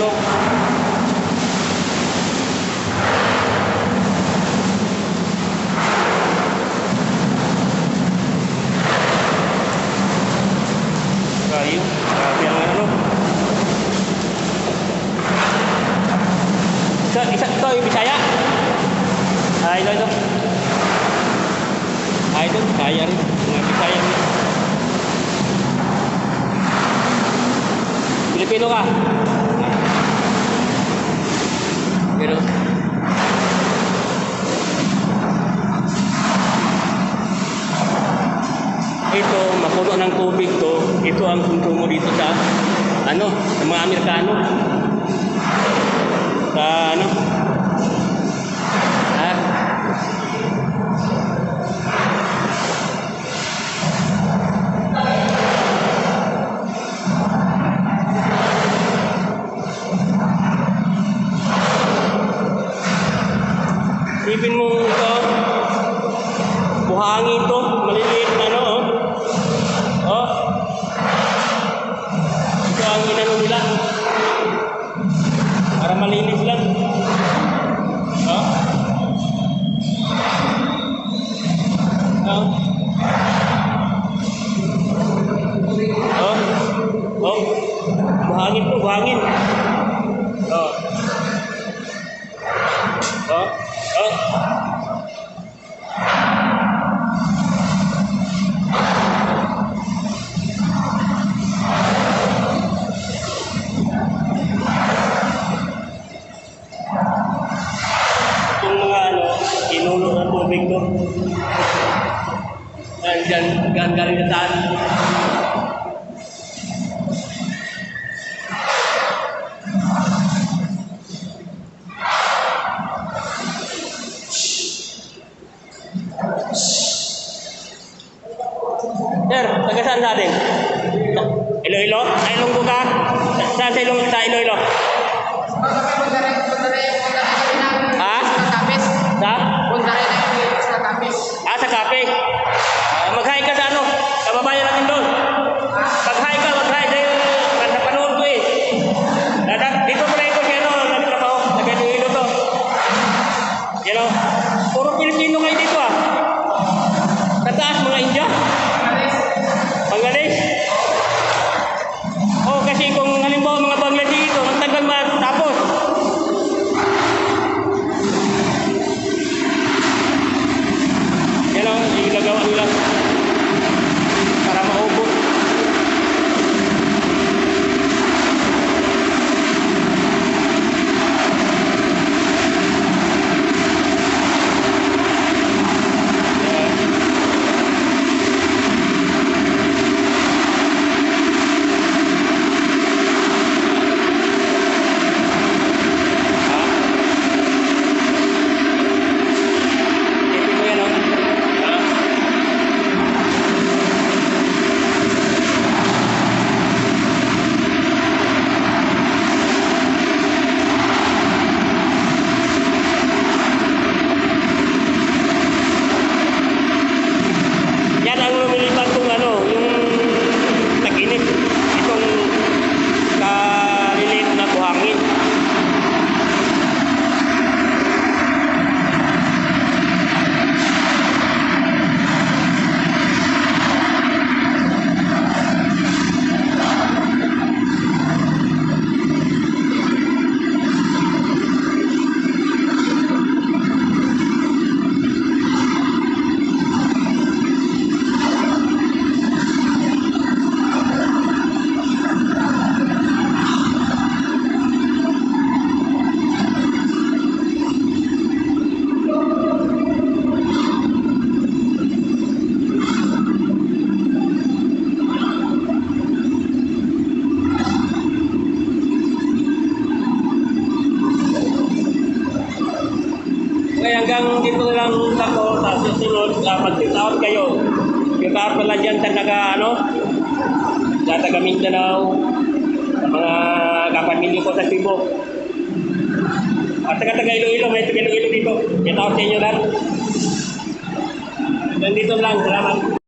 ano. Grabe ang ano. Isa ito yung Bisaya. Ito. Ito, Bisaya rin. Mga Bisaya rin. Pilipino ka. Pero ito, mapuno ng tubig to. Ito ang konsumo dito sa ano, sa mga Amerikano. Sa ano? Ipin mo ito, buhangin to, maliliit na ano, oh. Ito ang inano nila, para malinis lang, oh. Oh. Oh. Buhangin to, buhangin. Oh. Oh. Oh. Itong mga ano, inulo ng tubig to. Diyan, galing na saan. Sir, taga saan sa atin? Iloilo? Ay, Ilonggo ka? Saan sa Iloilo? Ha? Sa? Sa Cafe. Mag-hi ka sa ano? Kababayan natin doon. Mag-hi ka. Dahil napanood ko eh. Dito mo na ito siya, nagtrabaho. Taga-Iloilo to. You know? Puro Pilipino kayo dito ah. Sa taas, mga India. Bangladesh? Oh, kasi kung halimbawa mga Bangladesh dito, magtagal matapos. Yan ang ilagawa nila para maubos. hanggang dito lang ako, tapos susunod, mag-sit out kayo. Yung car pala dyan sa taga Mindanao, sa mga kapamilya ko sa Cebu. At taga Iloilo, may taga Iloilo dito. Sit out sa inyo lang. Nandito lang, salamat.